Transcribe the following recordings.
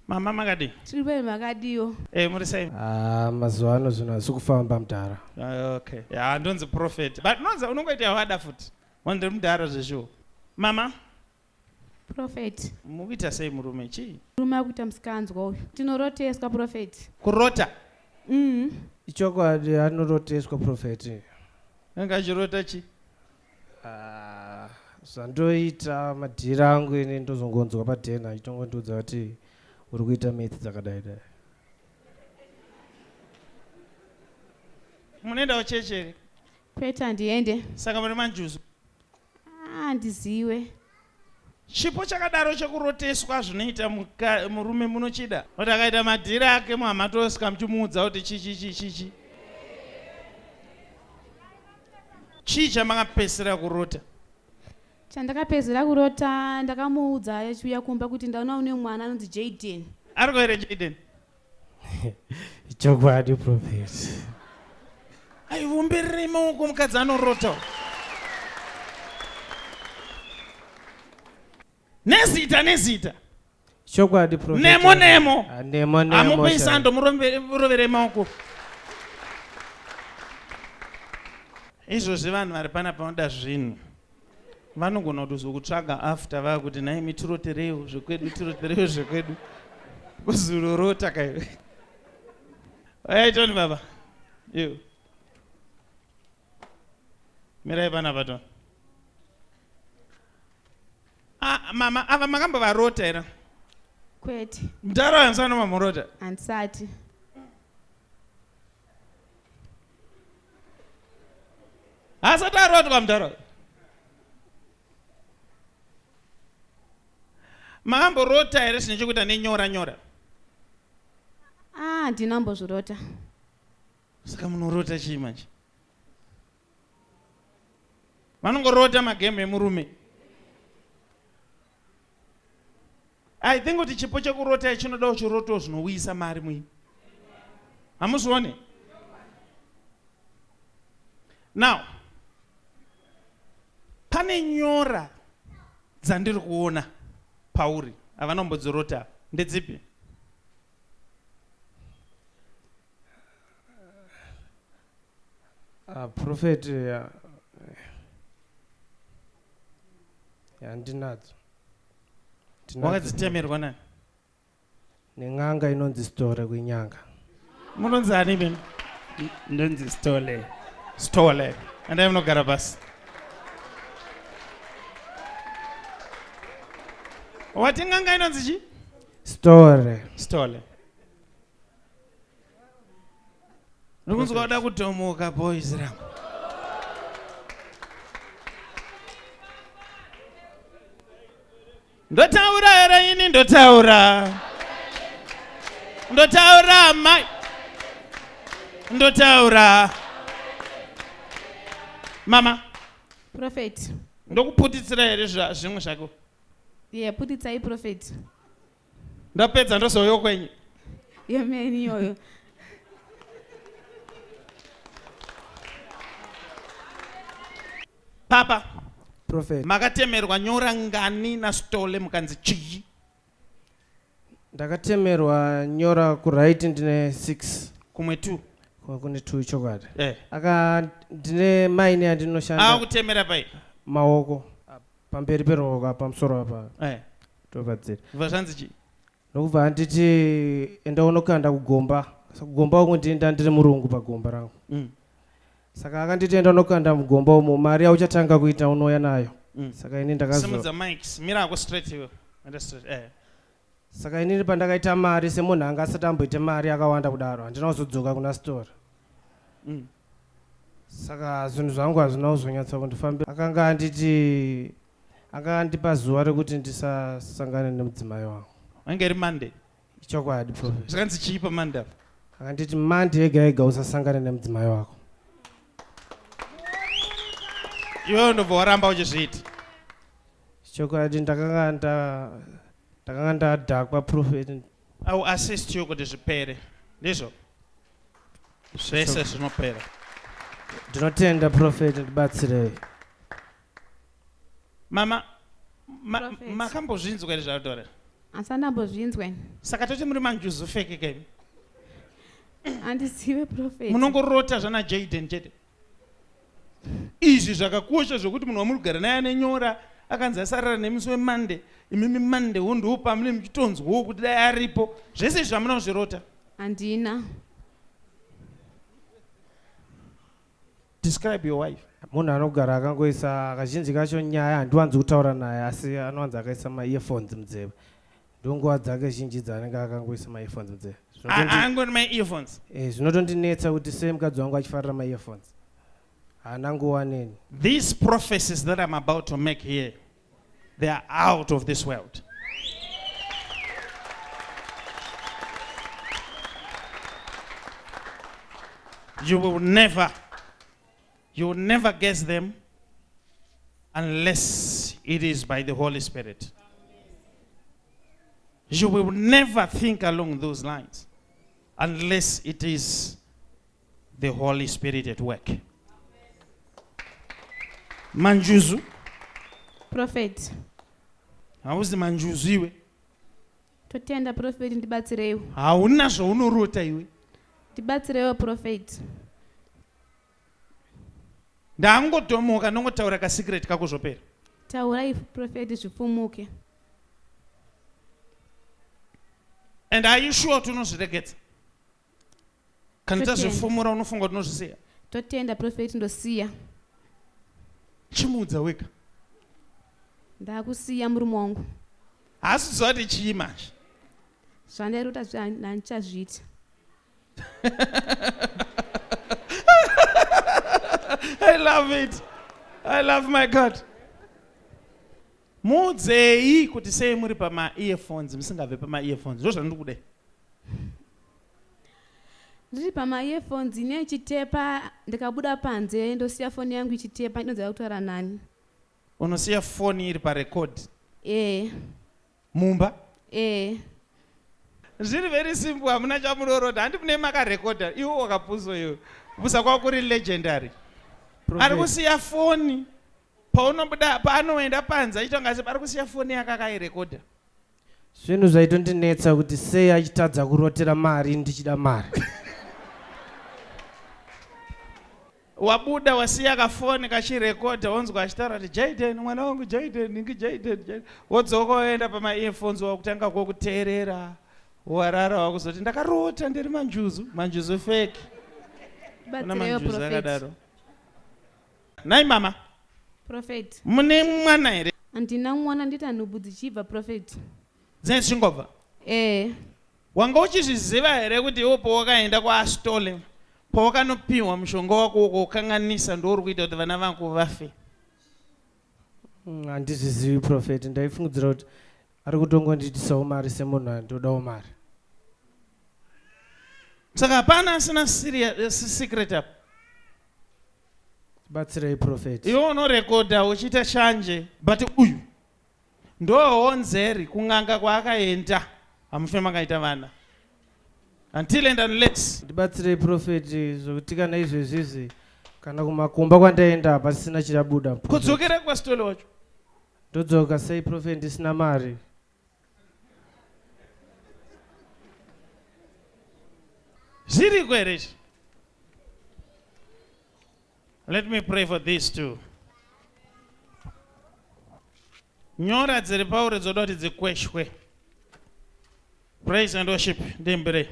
Mama makadi. Tiribe makadiyo. Muri sei? Mazuva ano zvino sikufamba mudhara. Okay. Yeah, ndonzi prophet. But nonza unongoita hwada futi. Wandiri mudhara zvezvo. Mama? Prophet. Mukuita sei murume chii? Murume akuita musikanzwa uyu. Tinoroteswa prophet. Kurota? Ichokwadi anoroteswa prophet. Anga achirota chii? Zvandoita madhira angu ine ndozongonzwa padhena ichongondiudza kuti uri kuita math dzakadai dai. Munoendawo chechi here? Kwete handiende. Saka muri Manjuzu? Handiziwe. Chipo chakadaro chekuroteswa zvinoita murume munochida? Kuti akaita madhira ake muhamatosika muchimuudza kuti chichi. Chii chamakapedzisira kurota? Chandakapedzisira kurota ndakamuudza achiuya kumba kuti ndaona une mwana anonzi Jaden. Ariko here Jaden? Ichokwadi prophet. Aivumbirire maoko mukadzi anorota. Nezita. Ichokwadi prophet. Nemo. Nemo. Amupeisa murovere maoko. Izvozvi vanhu vari pana panoda zvinhu. Vanogona kuzokutsvaga after vakuti nai mitiroterewo zvekwedu. Kuzurorota kaiwe. Toni baba. Yo. Mirai pana pato. Mama, ava makambovarota here? Kwete. Mutaro hamusana mamurota? Handisati. Asati arotwa mutaro? Makamborota here zvine chekuita nenyora? Ndinambozvirota. Saka munorota chii manje? Vanongorota magame emurume. I think kuti chipo chekurota chinodawo chiroto zvinowisa mari muini. Hamuzione? Now, pane nyora dzandiri kuona pauri avanombodzirota ndedzipi? Prophet ndinadzo. Wakadzitemerwa nani? Neng'anga inonzi Stole kwinyanga. Munonzi ani mimi? Ndonzi Stole. Andai munogara pasi. Wati ng'anga inonzi chi? Stole. Nokunzwa kuda kutomoka boys rangu. Ndotaura here ini ndotaura mai. Ndotaura. Mama. Prophet. Ndokuputitsira here zvimwe zvako? Putitsai prophet. Ndapedza ndozouya kwenyu. Yemeni yoyo. Papa. Prophet. Makatemerwa nyora ngani na Stole mukanzi chii? Ndakatemerwa nyora kuraiti ndine 6. Kumwe 2. Kune 2 ichokwadi. Ndine maini andinoshanda. Kutemera pai? Maoko. Pamberi peroka pamusoro apa. Topadzira. Vazvanzi chii? Nokubva anditi enda unokanda kugomba. Kugomba uko ndiri murungu pagomba rangu. Saka akanditi enda unokanda mugomba umo mari auchatanga kuita unoya nayo. Saka ini ndakazo. Simudza mics, mira ako straight iwe. Enda straight. Saka ini pandakaita mari semunhu anga asati amboita mari akawanda kudaro handina kuzodzoka kuna Stole. Saka zvinhu zvangu hazvina kuzonyatsa kundifambira. Akanga andipa zuva rekuti ndisasangane nemudzimai wangu. Wange iri Monday? Ichokwadi prophet. Zvakanzi chii paMonday? Akanditi Monday ega usasangane nemudzimai wako. Iwewe ndobva waramba uchizviita? Ichokwadi ndakanga ndadhakwa prophet. I will assist you kuti zvipere. Ndizvo? Zvese zvinopera. Ndinotenda prophet ndibatsirei. Mama, makambozvinzwa here zvataura? asi andambozvinzwa. Saka toti muri manjuzu fake game. Handisiwe prophet. Munongorota zvana Jaden chete. Izvi zvakakosha zvokuti munhu wamuri kugara naye ane Nyora akanzi asarara nemusi weMonday, imimi Monday wondopa mune muchitonzwawo kuti dai aripo. Zvese izvi zvamunozvirota. Handina. Describe your wife. Munhu anogara akangoisa kazhinji kacho nyaya handiwanzi kutaura naye asi anowanzi akaisa ma-earphones munzeve. Ndonguva dzake zhinji dzaanenge akangoisa ma-earphones munzeve. Angoni ma-earphones. Zvinotondinetsa kuti sei mukadzi wangu achifarira ma-earphones. Haana nguva neni. These prophecies that I'm about to make here, they are out of this world. You will never guess them unless it is by the Holy Spirit. You will never think along those lines unless it is the Holy Spirit at work. Manjuzu. Prophet. Hauzi manjuzu iwe. Totenda prophet ndibatsirewo. Hauna zvaunorota iwe. Ndibatsirewo prophet. Ndangotomoka nongotaura ka secret kako zvopera. Taurai prophet zvipfumuke. And are you sure tunozviregedza? Kana tazvifumura unofunga kuti unozvisiya? Totenda prophet ndosiya. Chimudza wega. Ndakusiya murume wangu. Asi zvati chii manje? Zvandairota handichazviita. I love it. I love my God. Mudzei kuti sei muri pama-earphones musingabve pama-earphones. Ndizvo zvandiri kudai. Ndiri pama-earphones ine chitepa ndikabuda panze ndosiya foni yangu ichitepa ndinodzera kutaura nani. Unosiya foni iri parecord. Mumba? Zviri very simple, hamuna chamunorota. Handi mune makarecorda. Iwo wakapuso iwo. Kupusa kwako kuri legendary. Ari kusiya foni. Paunobuda paanoenda panze achitonga se pari kusiya foni yake akairekodha. Zvinhu zvaitondinetsa kuti sei achitadza kurotera mari ndichida mari. Wabuda wasiya kafoni kachirekodha wonzwa achitaura kuti Jaden, mwana wangu Jaden, ningi Jaden. Wodzoka woenda pama-earphones wakutanga kuteerera. Warara wakuzoti ndakarota ndiri manjuzu fake. Kuna manjuzu akadaro. Nai mama. Prophet. Mune mwana here? Handina mwana ndita nhubvu dzichibva prophet. Dzine chingobva? Wanga uchizviziva here kuti iwo pawakaenda kwaastole pawakanopiwa mushonga wako wokukanganisa ndouri kuita kuti vana vangu vafe? Handizvizivi prophet, ndaifungidzira kuti ari kutongonditisawo mari semunhu andodawo mari. Saka hapana asina secret up. Batsirei prophet. Iwo unorekodha uchiita shanje, but uyu ndohonzeri kung'anga kwaakaenda hamufe makaita vana. Until and unless. Ndibatsirei prophet zvokuti kana izvezvizvi kana kumakomba kwandaenda pasina chirabuda. Kudzokera kwastole wacho? Ndodzoka sei prophet ndisina mari. Zviriko here? Let me pray for these two. Nyora dziri pauri dzoda kuti dzikweshwe. Praise and worship. Ndembere.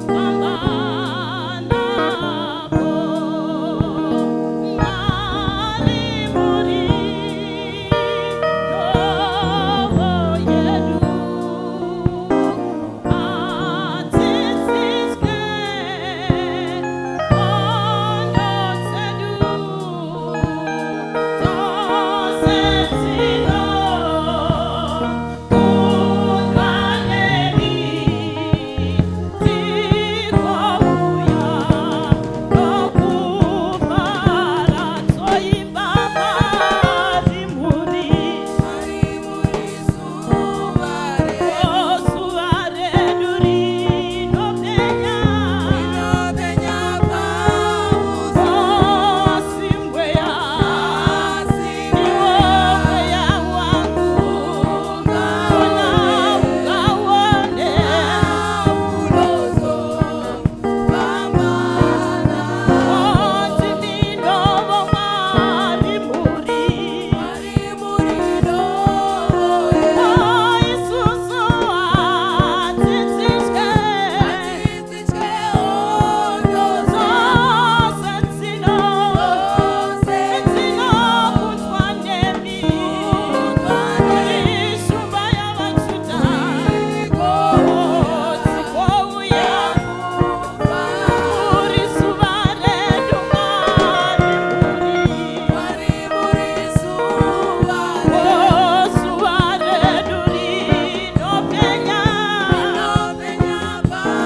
Mama Bye.